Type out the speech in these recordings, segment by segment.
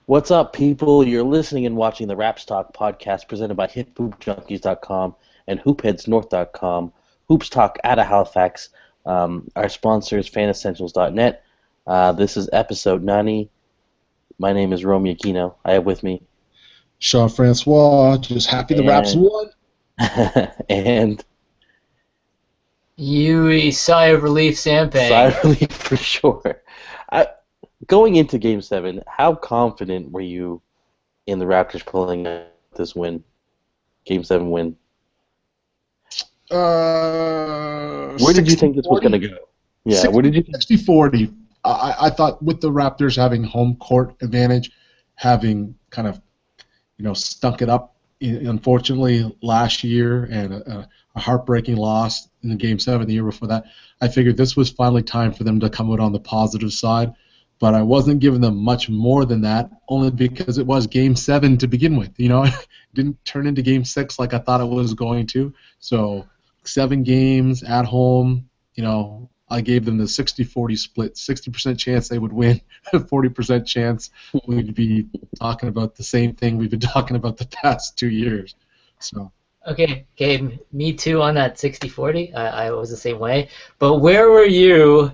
What's up, people? You're listening and watching the RAPS Talk podcast presented by HipHoopJunkies.com and HoopHeadsNorth.com. Hoops Talk out of Halifax. Our sponsor is FanEssentials.net. This is episode 90. My name is Romeo Aquino. I have with me Jean-Francois. Just happy the Raps won. and Yui, sigh of relief, Sampang. sigh of relief for sure. Going into Game 7, how confident were you in the Raptors pulling this win? Game 7 win? Where did you think this was going to go? Yeah, 60, where did you think? 60-40. I thought with the Raptors having home court advantage, having kind of, stunk it up, unfortunately, last year, and a heartbreaking loss in the Game 7 the year before that, I figured this was finally time for them to come out on the positive side. But I wasn't giving them much more than that, only because it was Game 7 to begin with. It didn't turn into Game 6 like I thought it was going to. So 7 games at home, I gave them the 60-40 split, 60% chance they would win, 40% chance we'd be talking about the same thing we've been talking about the past 2 years. So. Okay, me too on that 60-40. I was the same way. But where were you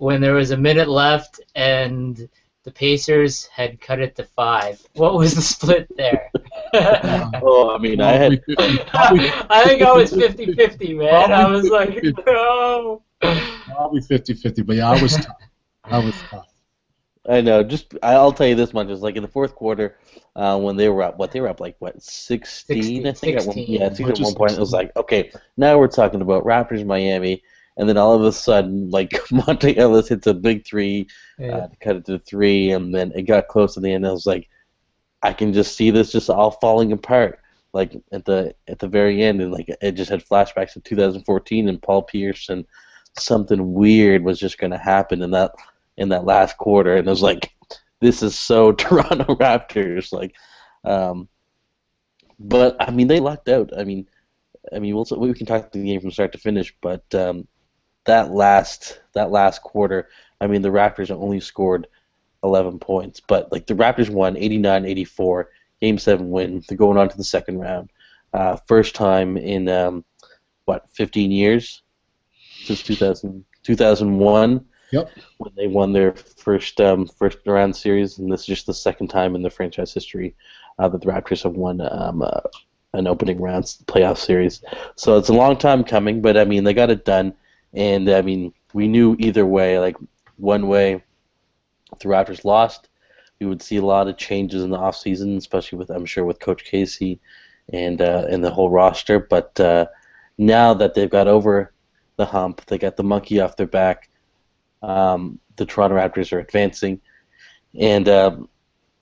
when there was a minute left and the Pacers had cut it to 5? What was the split there? I think I was 50-50, man. I was like, no. Probably 50-50, but yeah, I was tough. I know. I'll tell you this much: it's like in the fourth quarter, when they were up, they were up like 16, I think. 16. At one point. It was like, okay, now we're talking about Raptors Miami, and then all of a sudden, like Monte Ellis hits a big three, to cut it to 3, and then it got close to the end. I was like, I can just see this just all falling apart, like at the very end, and like it just had flashbacks to 2014 and Paul Pierce, and something weird was just going to happen in that last quarter, and it was like, this is so Toronto Raptors, like, but I mean they lucked out. I mean we can talk the game from start to finish, but that last quarter, I mean the Raptors only scored 11 points, but like the Raptors won 89-84, Game 7 win. They're going on to the second round, first time in 15 years. Since 2001, yep, when they won their first round series, and this is just the second time in the franchise history that the Raptors have won an opening round playoff series. So it's a long time coming, but I mean they got it done, and I mean we knew either way. Like one way, if the Raptors lost, we would see a lot of changes in the offseason, especially with Coach Casey and the whole roster. But now that they've got over the hump, they got the monkey off their back. The Toronto Raptors are advancing, and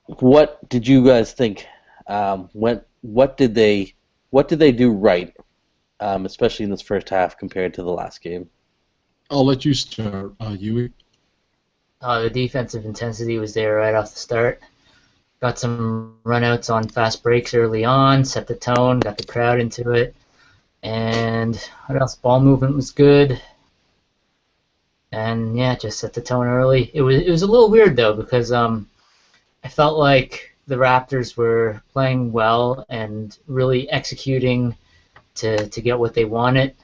what did you guys think? What did they do right, especially in this first half compared to the last game? I'll let you start, Yui. The defensive intensity was there right off the start. Got some runouts on fast breaks early on, set the tone, got the crowd into it. And what else? Ball movement was good, and yeah, just set the tone early. It was a little weird though, because I felt like the Raptors were playing well and really executing to get what they wanted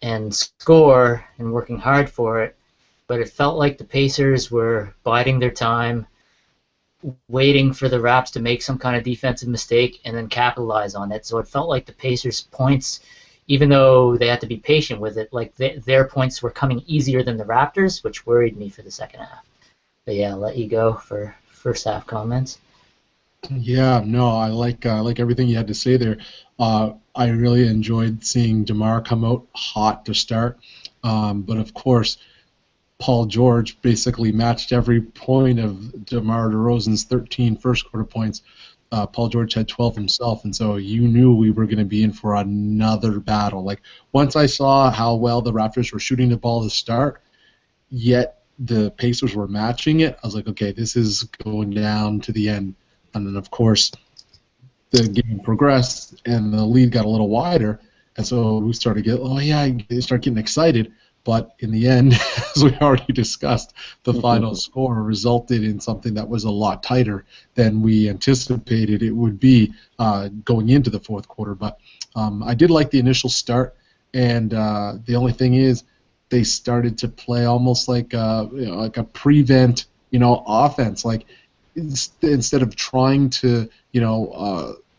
and score and working hard for it. But it felt like the Pacers were biding their time, waiting for the Raps to make some kind of defensive mistake and then capitalize on it. So it felt like the Pacers' points, even though they had to be patient with it, like their points were coming easier than the Raptors, which worried me for the second half. But yeah, I'll let you go for first half comments. Yeah, no, I like everything you had to say there. I really enjoyed seeing DeMar come out hot to start, but of course, Paul George basically matched every point of DeMar DeRozan's 13 first quarter points. Paul George had 12 himself, and so you knew we were going to be in for another battle. Like, once I saw how well the Raptors were shooting the ball to start, yet the Pacers were matching it, I was like, okay, this is going down to the end. And then, of course, the game progressed, and the lead got a little wider, and so we started getting, they start getting excited. But in the end, as we already discussed, the final score resulted in something that was a lot tighter than we anticipated it would be going into the fourth quarter. But I did like the initial start, and the only thing is they started to play almost like like a prevent offense. Like instead of trying to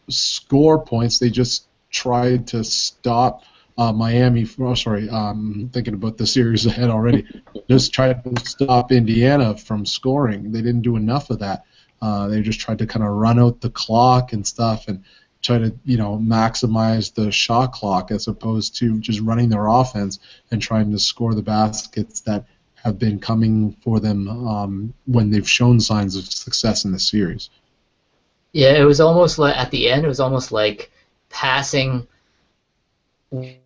score points, they just tried to stop Miami. Thinking about the series ahead already. Just tried to stop Indiana from scoring. They didn't do enough of that. They just tried to kind of run out the clock and stuff, and try to maximize the shot clock as opposed to just running their offense and trying to score the baskets that have been coming for them when they've shown signs of success in the series. Yeah, it was almost like at the end, it was almost like passing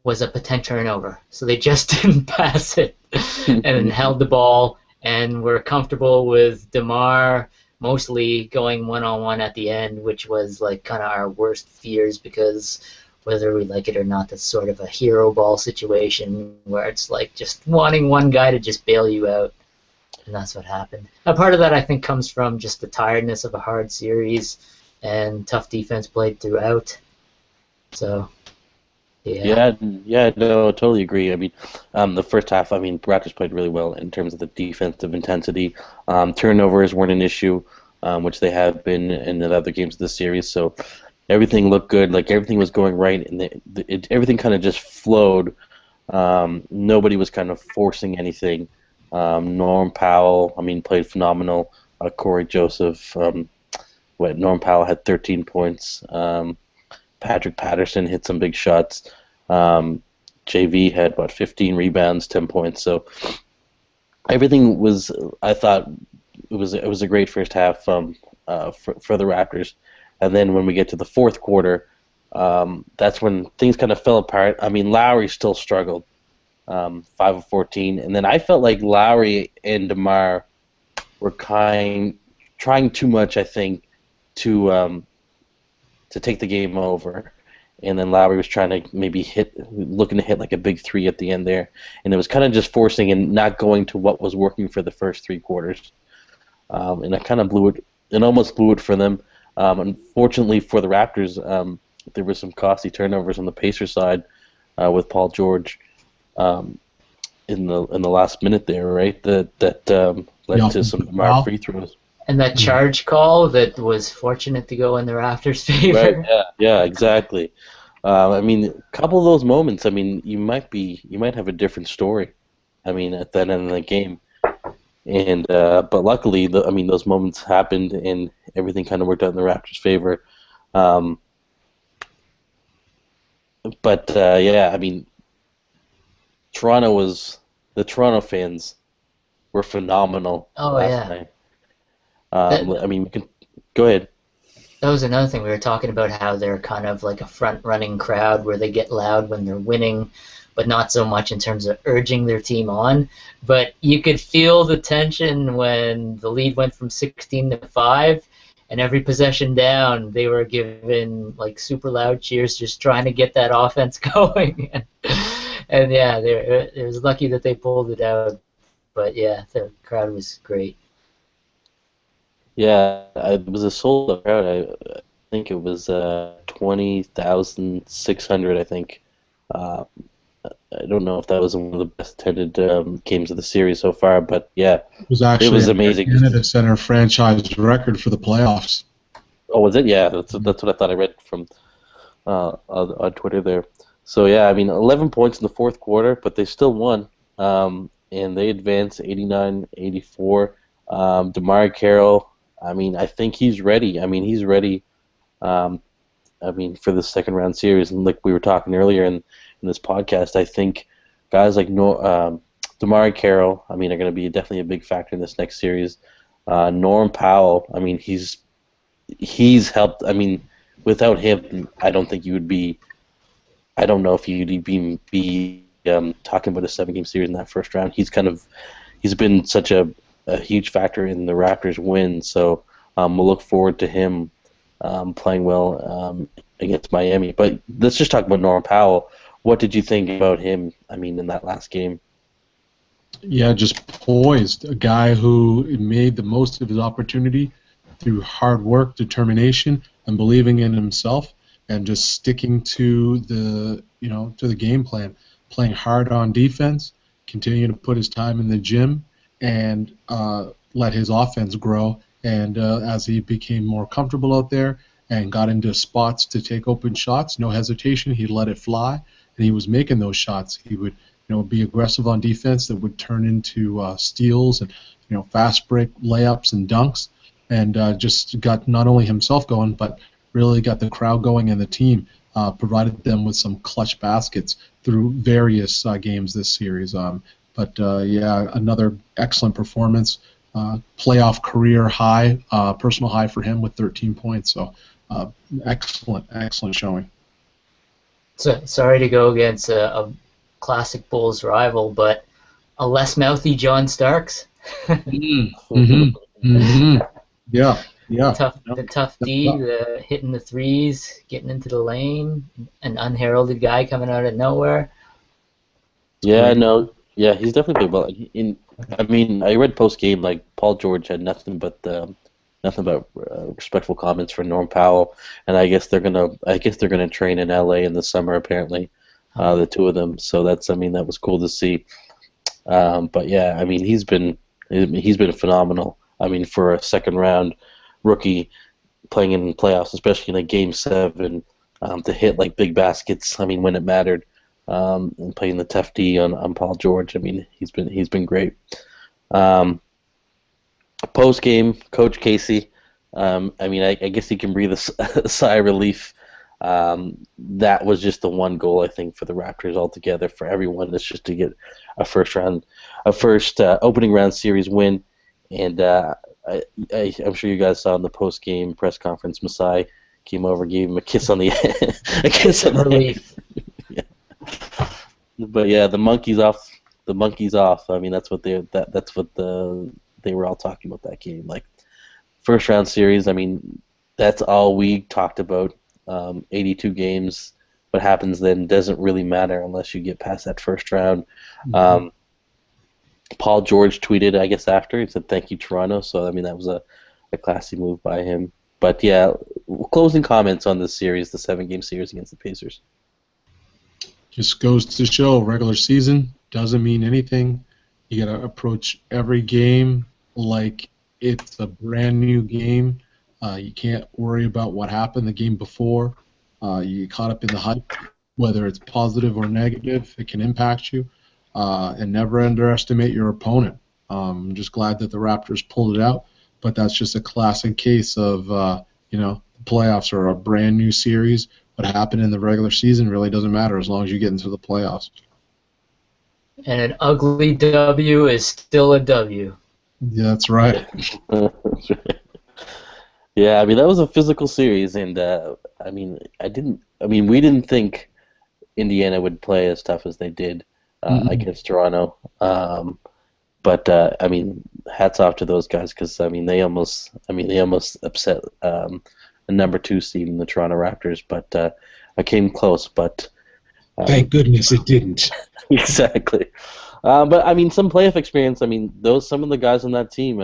was a potential turnover. So they just didn't pass it and held the ball and were comfortable with DeMar mostly going one-on-one at the end, which was like kind of our worst fears because whether we like it or not, that's sort of a hero ball situation where it's like just wanting one guy to just bail you out. And that's what happened. A part of that, I think, comes from just the tiredness of a hard series and tough defense played throughout. So, yeah. Yeah, no, totally agree. I mean, the first half, I mean, Raptors played really well in terms of the defensive intensity. Turnovers weren't an issue, which they have been in the other games of the series. So everything looked good. Like everything was going right, and everything kind of just flowed. Nobody was kind of forcing anything. Norm Powell, I mean, played phenomenal. Corey Joseph, Norm Powell had 13 points. Patrick Patterson hit some big shots. JV had 15 rebounds, 10 points. So everything was, I thought, it was a great first half for the Raptors. And then when we get to the fourth quarter, that's when things kind of fell apart. I mean, Lowry still struggled, 5 of 14, and then I felt like Lowry and DeMar were trying too much, I think, to take the game over, and then Lowry was trying to looking to hit like a big three at the end there, and it was kind of just forcing and not going to what was working for the first three quarters, and I kind of blew it. It almost blew it for them. Unfortunately for the Raptors, there were some costly turnovers on the Pacers side with Paul George in the last minute there, right? That led to some DeMar free throws. And that charge call that was fortunate to go in the Raptors' favor. Right. Yeah. Exactly. I mean, a couple of those moments. I mean, you might have a different story. I mean, at that end of the game, and but luckily, those moments happened, and everything kind of worked out in the Raptors' favor. Yeah, I mean, the Toronto fans were phenomenal last night. I mean, we can go ahead. That was another thing we were talking about, how they're kind of like a front-running crowd where they get loud when they're winning, but not so much in terms of urging their team on. But you could feel the tension when the lead went from 16 to 5, and every possession down, they were giving like super loud cheers, just trying to get that offense going. And yeah, it was lucky that they pulled it out. But yeah, the crowd was great. Yeah, it was a sold-out crowd. I think it was 20,600. I think. I don't know if that was one of the best attended games of the series so far, but yeah, it was amazing. Canada Center franchise record for the playoffs. Oh, was it? Yeah, that's what I thought I read from on Twitter there. So yeah, I mean, 11 points in the fourth quarter, but they still won, and they advanced 89-84. DeMar Carroll. I mean, I think he's ready. I mean, he's ready. For the second round series, and like we were talking earlier in this podcast, I think guys like DeMar Carroll, I mean, are going to be definitely a big factor in this next series. Norm Powell, I mean, he's helped. I mean, without him, I don't think you would be. I don't know if you'd be talking about a 7-game series in that first round. He's been such a huge factor in the Raptors' win, so we'll look forward to him playing well against Miami. But let's just talk about Norm Powell. What did you think about him, I mean, in that last game? Yeah, just poised. A guy who made the most of his opportunity through hard work, determination, and believing in himself, and just sticking to the game plan, playing hard on defense, continuing to put his time in the gym, and let his offense grow. And as he became more comfortable out there and got into spots to take open shots, no hesitation, he let it fly, and he was making those shots. He would be aggressive on defense that would turn into steals and fast break layups and dunks, and just got not only himself going, but really got the crowd going and the team. Provided them with some clutch baskets through various games this series. Yeah, another excellent performance. Playoff career high, personal high for him with 13 points. So excellent showing. So, sorry to go against a classic Bulls rival, but a less mouthy John Starks. Yeah. The tough D, the hitting the threes, getting into the lane, an unheralded guy coming out of nowhere. Yeah, no, yeah, he's definitely played well. I read post game like Paul George had nothing but respectful comments for Norm Powell, and I guess they're gonna train in LA in the summer apparently, the two of them. So that was cool to see. But yeah, he's been phenomenal. For a second round rookie playing in playoffs, especially in a game 7, to hit like big baskets. When it mattered, and playing the tough D on Paul George. He's been great. Post game, Coach Casey. I guess he can breathe a sigh of relief. That was just the one goal I think for the Raptors altogether. For everyone, it's just to get a first opening round series win. And I'm sure you guys saw in the post game press conference, Masai came over, gave him a kiss on the a kiss on relief. Yeah. But yeah, the monkey's off. The monkey's off. That's what they were all talking about that game. Like first round series. That's all we talked about. 82 games. What happens then doesn't really matter unless you get past that first round. Mm-hmm. Paul George tweeted, I guess, after. He said, "Thank you, Toronto." So, that was a classy move by him. But, yeah, closing comments on this series, the 7-game series against the Pacers. Just goes to show regular season doesn't mean anything. You got to approach every game like it's a brand new game. You can't worry about what happened the game before. You get caught up in the hype, whether it's positive or negative. It can impact you. And never underestimate your opponent. I'm just glad that the Raptors pulled it out, but that's just a classic case of, the playoffs are a brand new series. What happened in the regular season really doesn't matter as long as you get into the playoffs. And an ugly W is still a W. Yeah, that's right. Yeah, that was a physical series, and we didn't think Indiana would play as tough as they did. Against Toronto, but hats off to those guys because they almost upset a number 2 seed in the Toronto Raptors, but I came close. But thank goodness it didn't. Exactly. But some playoff experience. Some of the guys on that team.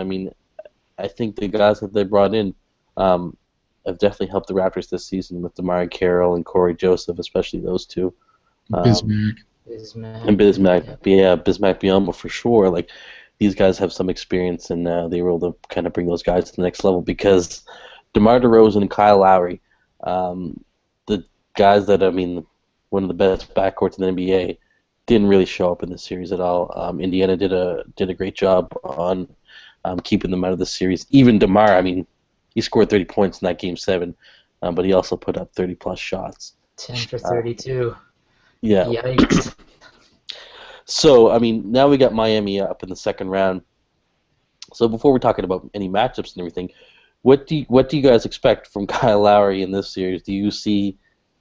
I think the guys that they brought in have definitely helped the Raptors this season with DeMar Carroll and Corey Joseph, especially those two. Bismack. And Bismack, yeah, Bismack Biyombo for sure. Like these guys have some experience, and they were able to kind of bring those guys to the next level because DeMar DeRozan and Kyle Lowry, the guys that one of the best backcourts in the NBA, didn't really show up in this series at all. Indiana did a great job on keeping them out of the series. Even DeMar, he scored 30 points in that game 7, but he also put up 30+ shots. 10 for 32. Yeah. Yikes. So, now we got Miami up in the second round. So before we're talking about any matchups and everything, what do you guys expect from Kyle Lowry in this series? Do you see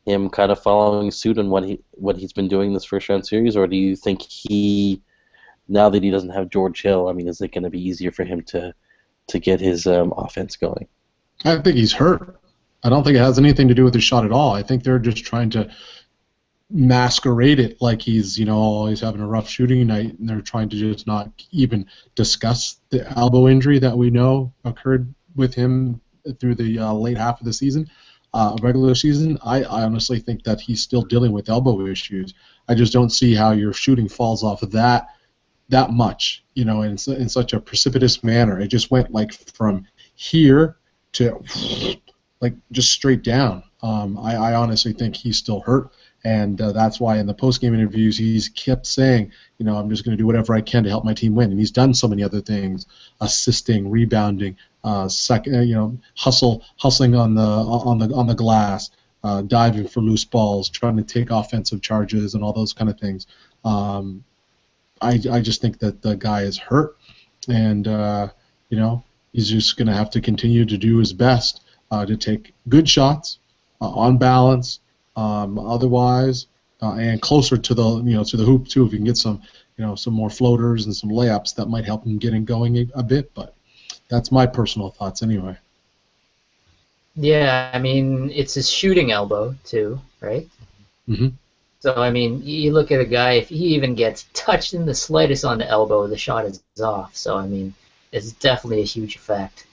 him kind of following suit on what he's been doing this first round series, or do you think now that he doesn't have George Hill, is it going to be easier for him to get his offense going? I think he's hurt. I don't think it has anything to do with his shot at all. I think they're just trying to masquerade it like he's, always having a rough shooting night, and they're trying to just not even discuss the elbow injury that we know occurred with him through the late half of the season, regular season. I honestly think that he's still dealing with elbow issues. I just don't see how your shooting falls off of that much, in such a precipitous manner. It just went like from here to like just straight down. I honestly think he's still hurt, and that's why in the post-game interviews he's kept saying, I'm just going to do whatever I can to help my team win. And he's done so many other things: assisting, rebounding, hustling on the glass, diving for loose balls, trying to take offensive charges, and all those kind of things. I just think that the guy is hurt, and he's just going to have to continue to do his best to take good shots on balance, otherwise, and closer to the hoop too. If you can get some more floaters and some layups, that might help him getting going a bit. But that's my personal thoughts anyway. Yeah, I mean, it's his shooting elbow too, right? Mm-hmm. So, I mean, you look at a guy, if he even gets touched in the slightest on the elbow, the shot is off. So, I mean, it's definitely a huge effect.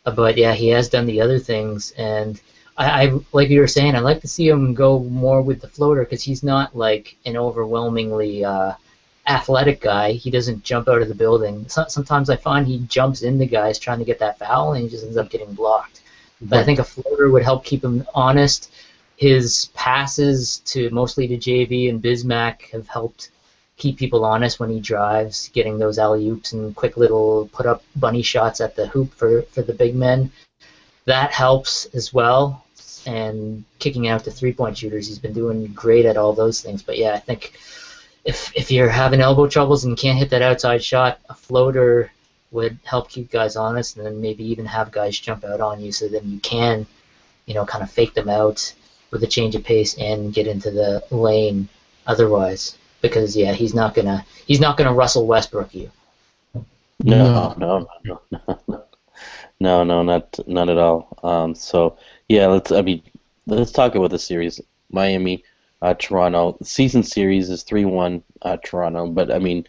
But, yeah, he has done the other things. And I like you were saying, I'd like to see him go more with the floater because he's not, like, an overwhelmingly athletic guy. He doesn't jump out of the building. Sometimes I find he jumps into guys trying to get that foul, and he just ends up getting blocked. But I think a floater would help keep him honest. His passes mostly to JV and Bismack have helped keep people honest when he drives, getting those alley-oops and quick little put-up bunny shots at the hoop for the big men. That helps as well. And kicking out the three-point shooters, he's been doing great at all those things. But, yeah, I think if you're having elbow troubles and can't hit that outside shot, a floater would help keep guys honest, and then maybe even have guys jump out on you so then you can, kind of fake them out with a change of pace and get into the lane otherwise. Because he's not gonna Russell Westbrook you. No, not at all. So yeah, let's talk about the series. Miami, Toronto. Season series is 3-1 Toronto, but I mean,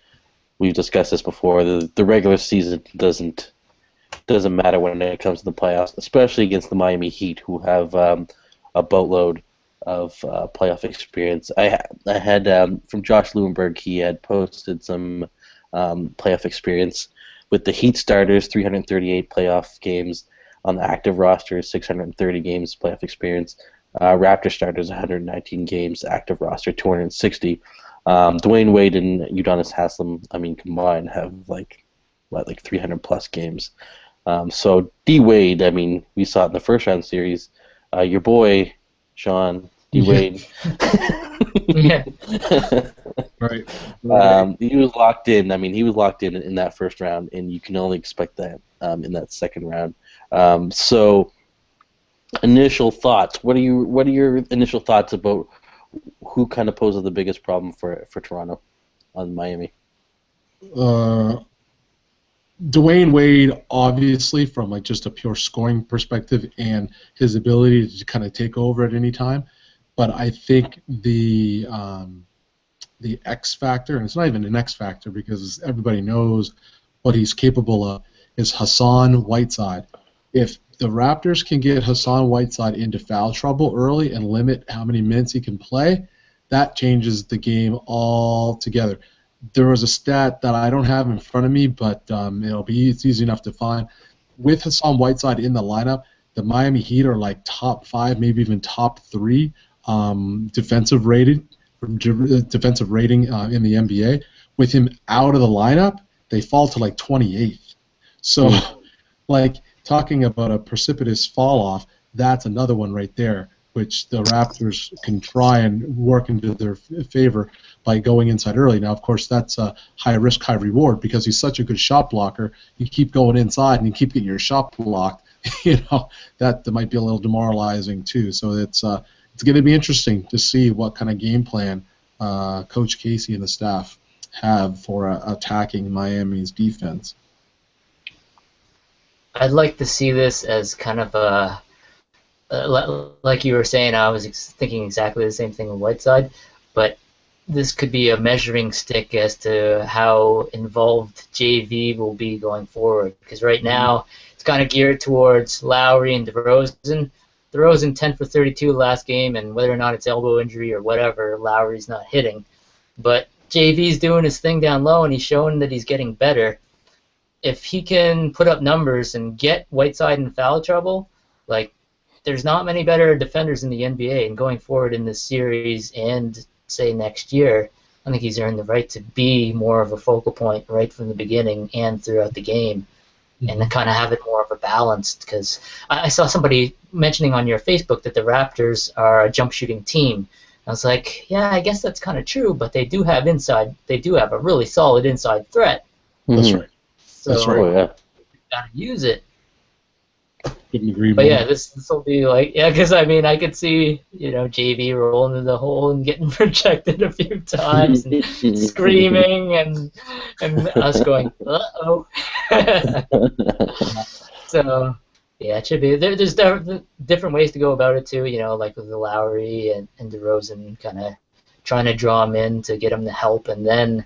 we've discussed this before. The regular season doesn't matter when it comes to the playoffs, especially against the Miami Heat, who have a boatload of playoff experience. I had from Josh Lewenberg, he had posted some playoff experience with the Heat starters, 338 playoff games on the active roster, 630 games playoff experience. Raptor starters, 119 games, active roster, 260. Dwayne Wade and Udonis Haslem, combined have like 300 plus games. So D Wade, we saw it in the first round series. Your boy Sean D Wade. Yeah. Right. He was locked in. He was locked in that first round, and you can only expect that in that second round. So, initial thoughts. What are your initial thoughts about who kind of poses the biggest problem for Toronto on Miami? Dwayne Wade, obviously, from like just a pure scoring perspective and his ability to kind of take over at any time. But I think the X factor, and it's not even an X factor because everybody knows what he's capable of, is Hassan Whiteside. If the Raptors can get Hassan Whiteside into foul trouble early and limit how many minutes he can play, that changes the game altogether. There was a stat that I don't have in front of me, but it's easy enough to find. With Hassan Whiteside in the lineup, the Miami Heat are like top 5, maybe even top 3 defensive rating in the NBA. With him out of the lineup, they fall to like 28th. So, talking about a precipitous fall off, that's another one right there, which the Raptors can try and work into their favor by going inside early. Now, of course, that's a high risk, high reward because he's such a good shot blocker. You keep going inside and you keep getting your shot blocked. That might be a little demoralizing too. So it's going to be interesting to see what kind of game plan Coach Casey and the staff have for attacking Miami's defense. I'd like to see this as kind of a like you were saying. I was thinking exactly the same thing with Whiteside. but this could be a measuring stick as to how involved JV will be going forward. Because right now it's kind of geared towards Lowry and DeRozan. DeRozan 10 for 32 last game, and whether or not it's elbow injury or whatever, Lowry's not hitting. But JV's doing his thing down low, and he's showing that he's getting better. If he can put up numbers and get Whiteside in foul trouble, like, there's not many better defenders in the NBA, and going forward in this series and, say, next year, I think he's earned the right to be more of a focal point right from the beginning and throughout the game, and to kind of have it more of a balance. Because I saw somebody mentioning on your Facebook that the Raptors are a jump shooting team. I was like, yeah, I guess that's kind of true, but they do have a really solid inside threat. That's right. So That's right. Oh, yeah. you gotta use it. Couldn't agree But more. yeah, this will be like, yeah, because I mean, I could see, JV rolling in the hole and getting projected a few times and screaming and us going, uh-oh. So, yeah, it should be. There's different ways to go about it too, like with the Lowry and DeRozan kind of trying to draw him in to get him the help, and then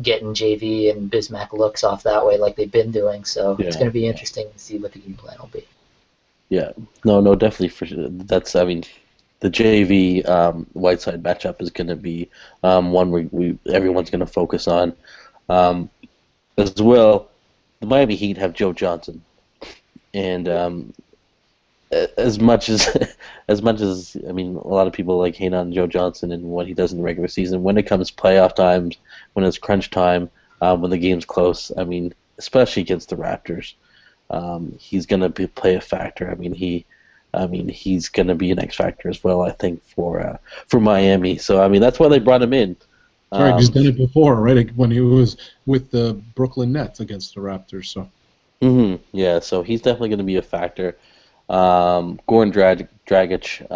getting JV and Bismack looks off that way like they've been doing. So it's going to be interesting to see what the game plan will be. Yeah, no, definitely for sure. That's, I mean, the JV Whiteside matchup is going to be one we everyone's going to focus on. As well, the Miami Heat have Joe Johnson, and as much as I mean, a lot of people like hate on Joe Johnson and what he does in the regular season. When it comes playoff times, when it's crunch time, when the game's close, I mean, especially against the Raptors. He's going to play a factor. I mean, he's going to be an X factor as well, I think, for Miami. So, I mean, that's why they brought him in. Right, he's done it before, right? When he was with the Brooklyn Nets against the Raptors. So. Yeah, so he's definitely going to be a factor. Goran Dragic,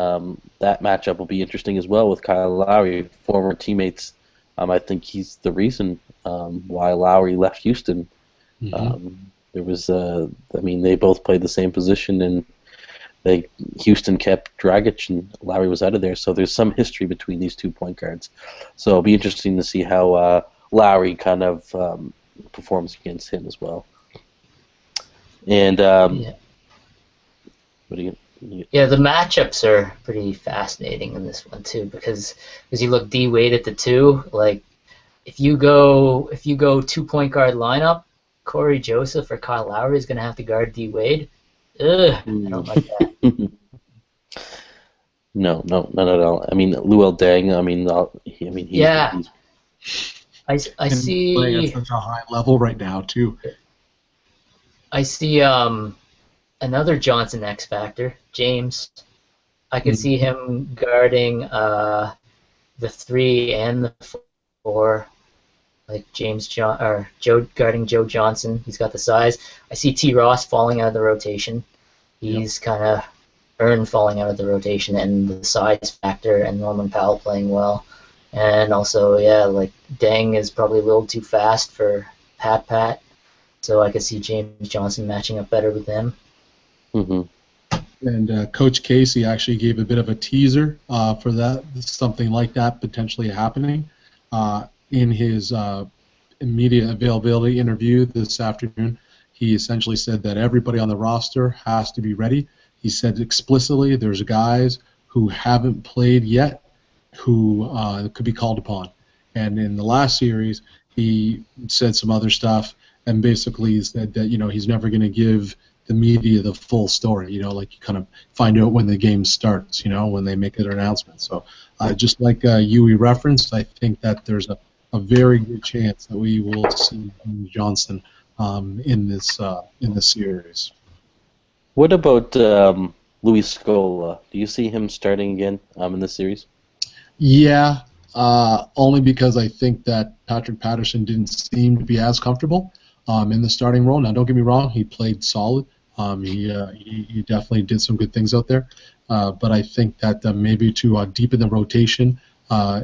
that matchup will be interesting as well with Kyle Lowry, former teammates. I think he's the reason why Lowry left Houston. There was, I mean, they both played the same position, and Houston kept Dragic, and Lowry was out of there. So there's some history between these 2 point guards. So it'll be interesting to see how Lowry kind of performs against him as well. And what do you? Yeah, the matchups are pretty fascinating in this one too, because you look D Wade at the 2, like if you go 2 point guard lineup, Corey Joseph or Kyle Lowry is going to have to guard D Wade. Ugh, I don't like that. No, not at all. I mean, Luol Deng. I see. Playing at such a high level right now too. I see another Johnson X factor, James. I could see him guarding the 3 and the 4. Like Joe guarding Joe Johnson. He's got the size. I see T. Ross falling out of the rotation. He's kind of earned falling out of the rotation, and the size factor, and Norman Powell playing well. And also, yeah, like Deng is probably a little too fast for Pat. So I could see James Johnson matching up better with him. And Coach Casey actually gave a bit of a teaser for that, something like that potentially happening. In his immediate availability interview this afternoon, he essentially said that everybody on the roster has to be ready. He said explicitly there's guys who haven't played yet who could be called upon. And in the last series, he said some other stuff and basically said that, he's never going to give the media the full story, like you kind of find out when the game starts, when they make their announcement. So just like Yui referenced, I think that there's a very good chance that we will see Johnson in this series. What about Luis Scola? Do you see him starting again in this series? Yeah, only because I think that Patrick Patterson didn't seem to be as comfortable in the starting role. Now, don't get me wrong, he played solid. He definitely did some good things out there. But I think that maybe to deepen the rotation,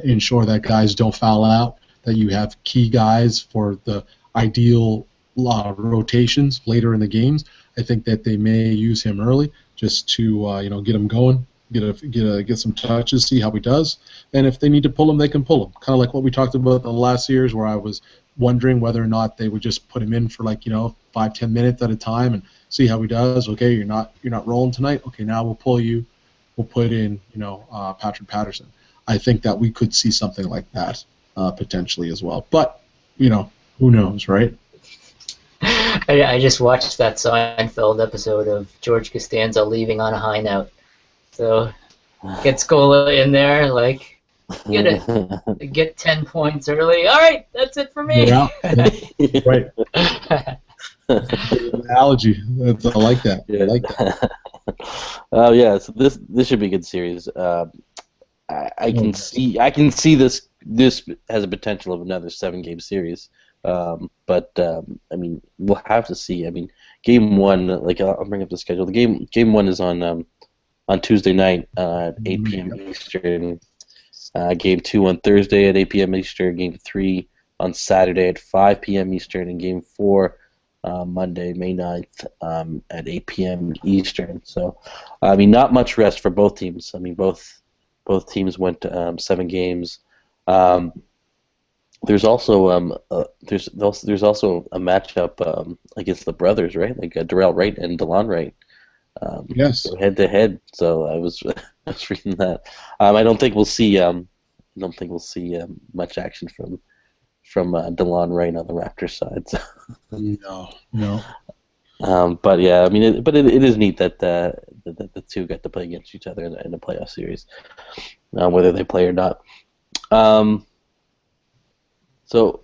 ensure that guys don't foul out, that you have key guys for the ideal rotations later in the games. I think that they may use him early just to get him going, get some touches, see how he does, and if they need to pull him, they can pull him. Kind of like what we talked about the last series, where I was wondering whether or not they would just put him in for 5-10 minutes at a time and see how he does. Okay, you're not rolling tonight. Okay, now we'll pull you. We'll put in Patrick Patterson. I think that we could see something like that potentially as well. But who knows, right? I just watched that Seinfeld episode of George Costanza leaving on a high note. So get Scola in there, get 10 points early. All right, that's it for me. Yeah, right. Analogy. I like that. Yeah. I like that. Oh yeah, so this should be a good series. I can see this has a potential of another 7-game series. But we'll have to see. Game 1, I'll bring up the schedule. The game 1 is on Tuesday night at 8 p.m. Eastern. Game 2 on Thursday at 8 p.m. Eastern. Game 3 on Saturday at 5 p.m. Eastern, and Game 4 Monday, May 9th at 8 p.m. Eastern. So, not much rest for both teams. Both teams went 7 games. There's also there's also a matchup against the brothers, right? Darrell Wright and DeLon Wright. Yes. Head to head. So I was reading that. I don't think we'll see much action from DeLon Wright on the Raptors side. So. No. But yeah, it is neat that the two get to play against each other in a playoff series, whether they play or not. So,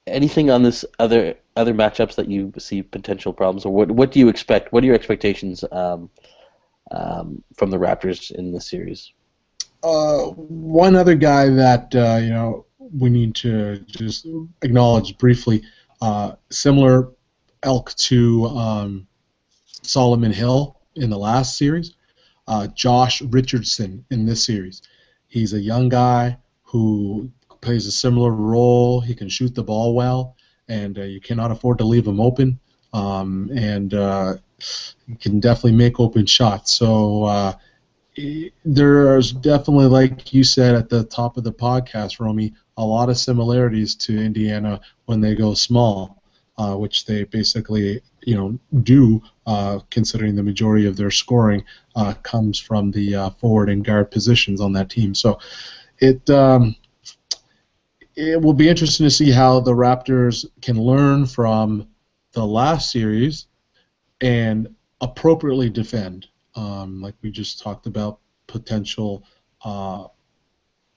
anything on this other matchups that you see potential problems, or what do you expect? What are your expectations from the Raptors in this series? One other guy that we need to just acknowledge briefly, similar ilk to Solomon Hill in the last series, Josh Richardson in this series. He's a young guy who plays a similar role. He can shoot the ball well, and you cannot afford to leave him open. And he can definitely make open shots. So there's definitely, like you said at the top of the podcast, Romy, a lot of similarities to Indiana when they go small, which they basically do, considering the majority of their scoring comes from the forward and guard positions on that team. So it will be interesting to see how the Raptors can learn from the last series and appropriately defend. Like we just talked about, potential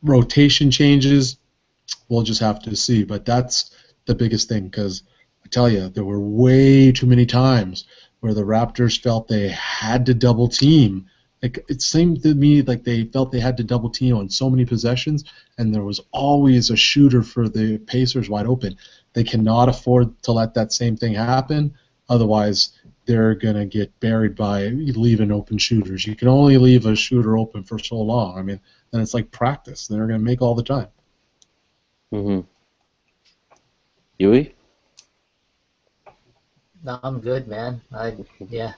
rotation changes. We'll just have to see. But that's the biggest thing, because I tell you, there were way too many times where the Raptors felt they had to double team. It seemed to me like they felt they had to double team on so many possessions, and there was always a shooter for the Pacers wide open. They cannot afford to let that same thing happen, otherwise they're going to get buried by leaving open shooters. You can only leave a shooter open for so long. Then it's like practice. They're going to make all the time. Mm-hmm. Yui? No, I'm good, man. Yeah.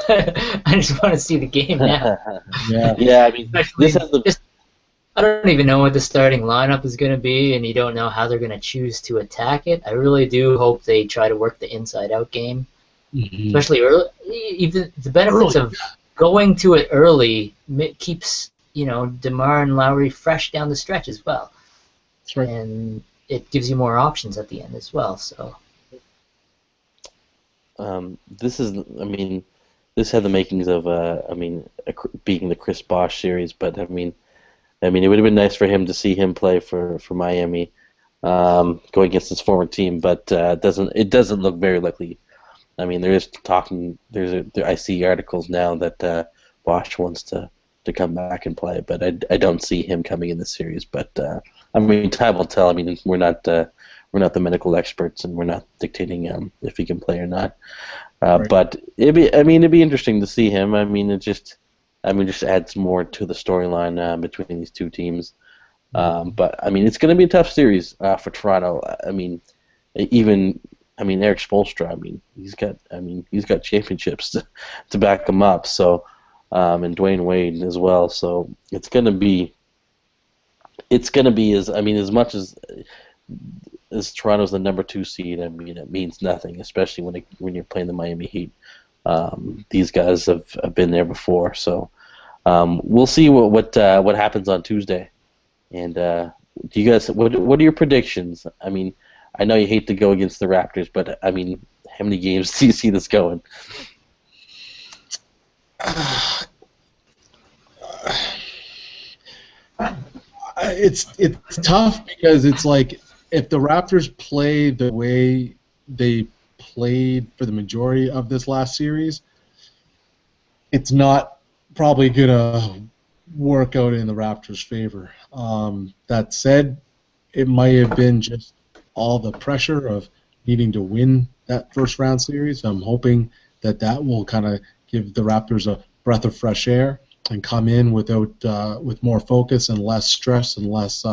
I just want to see the game now. Yeah. I don't even know what the starting lineup is going to be, and you don't know how they're going to choose to attack it. I really do hope they try to work the inside-out game, especially early. Even the benefits of going to it early keeps DeMar and Lowry fresh down the stretch as well. That's right. And it gives you more options at the end as well. So. This had the makings of, being the Chris Bosh series, but it would have been nice for him to see him play for Miami, going against his former team, but it doesn't look very likely. I see articles now that Bosh wants to come back and play, but I don't see him coming in this series. But time will tell. We're not the medical experts, and we're not dictating if he can play or not. Right. But it'd be interesting to see him. It just adds more to the storyline between these two teams. But it's going to be a tough series for Toronto. Eric Spoelstra. He's got championships to back him up. So and Dwayne Wade as well. So it's gonna be as much as Toronto's the number 2 seed. I mean, it means nothing, especially when you're playing the Miami Heat. These guys have been there before, so we'll see what happens on Tuesday. And do you guys, what are your predictions? I mean, I know you hate to go against the Raptors, but I mean, how many games do you see this going? It's tough because it's like if the Raptors play the way they played for the majority of this last series, it's not probably gonna work out in the Raptors' favor. That said, it might have been just all the pressure of needing to win that first round series. I'm hoping that will kind of give the Raptors a breath of fresh air and come in with more focus and less stress and less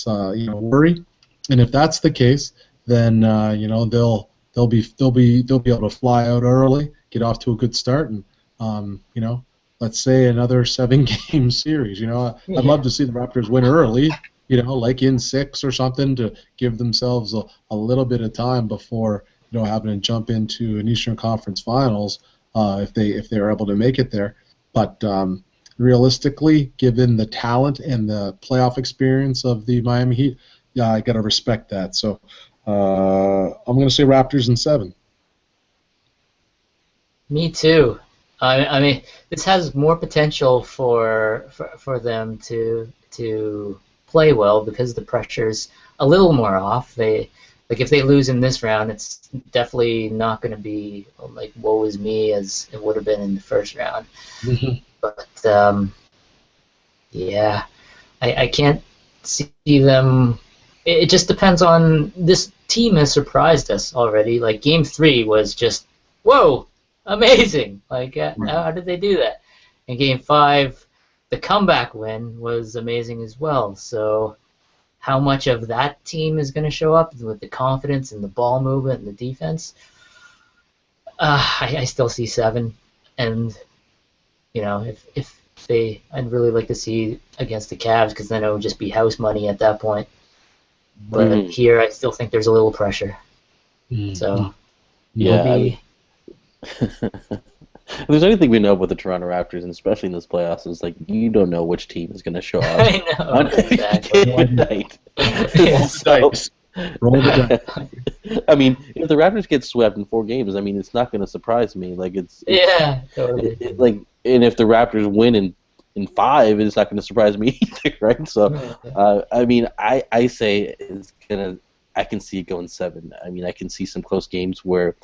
worry. And if that's the case, then they'll be able to fly out early, get off to a good start, and let's say another 7-game series. I'd love to see the Raptors win early, like in 6 or something, to give themselves a little bit of time before having to jump into an Eastern Conference Finals if they're able to make it there. But realistically, given the talent and the playoff experience of the Miami Heat, yeah, I got to respect that. So I'm going to say Raptors in 7. Me too. I mean, this has more potential for them to play well because the pressure's a little more off. If they lose in this round, it's definitely not going to be like woe is me as it would have been in the first round. Mm-hmm. But yeah, I can't see them. It just depends on, this team has surprised us already. Like Game 3 was just whoa, amazing! Like how did they do that? And Game 5, the comeback win was amazing as well. So how much of that team is going to show up with the confidence and the ball movement and the defense? I still see 7, and if I'd really like to see against the Cavs, because then it would just be house money at that point. But here, I still think there's a little pressure. So yeah. If there's anything we know about the Toronto Raptors, and especially in this playoffs, is like you don't know which team is going to show up I know, on exactly. given night. Roll the dice. I mean, if the Raptors get swept in 4 games, I mean, it's not going to surprise me. Like Yeah, totally. And if the Raptors win in 5, it's not going to surprise me either, right? So, I mean, I say it's gonna. I can see it going 7. I mean, I can see some close games where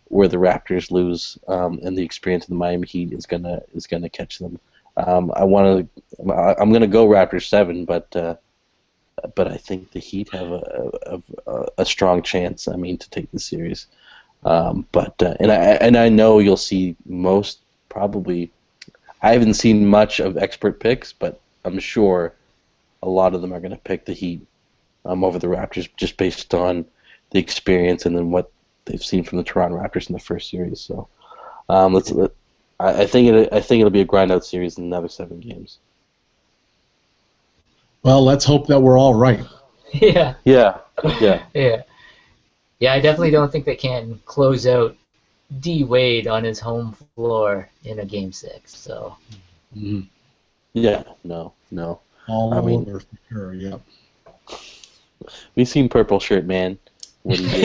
the Raptors lose, and the experience of the Miami Heat is gonna catch them. I'm gonna go Raptors 7, but I think the Heat have a strong chance. I mean, to take the series. And I know you'll see most probably. I haven't seen much of expert picks, but I'm sure a lot of them are going to pick the Heat over the Raptors just based on the experience and then what they've seen from the Toronto Raptors in the first series. So I think it'll be a grind-out series in another 7 games. Well, let's hope that we're all right. Yeah. Yeah. Yeah, I definitely don't think they can close out D Wade on his home floor in a Game 6. So. Yeah. No. All over for sure. Yep. We've seen Purple Shirt Man. What do you do?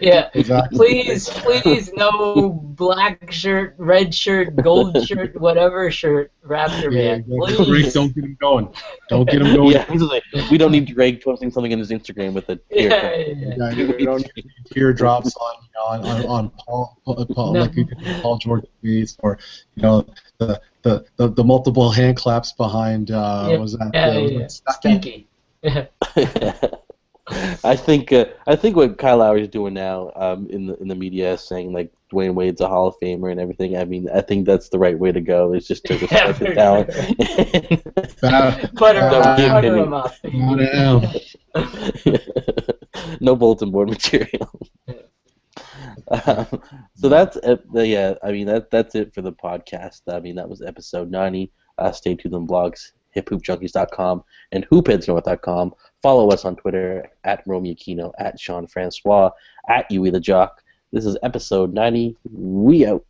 Yeah. Exactly. Please, no black shirt, red shirt, gold shirt, whatever shirt, Raptor Man. Please. Don't get him going. Don't get him going. Yeah, we don't need Drake posting something on his Instagram with a Yeah, we don't need teardrops on Paul like you could Paul George tweets, or the multiple hand claps behind was that Stucky. Yeah. I think what Kyle Lowry is doing now in the media is saying like Dwayne Wade's a Hall of Famer and everything. I mean, I think that's the right way to go. Is just to respect his talent. Butter him up. No bulletin board material. So that's yeah. I mean that's it for the podcast. I mean that was episode 90. Stay tuned on blogs, hiphoopjunkies.com and hoopheadsnorth.com. Follow us on Twitter at Romeo Aquino, at Sean Francois, at Yui the Jock. This is episode 90. We out.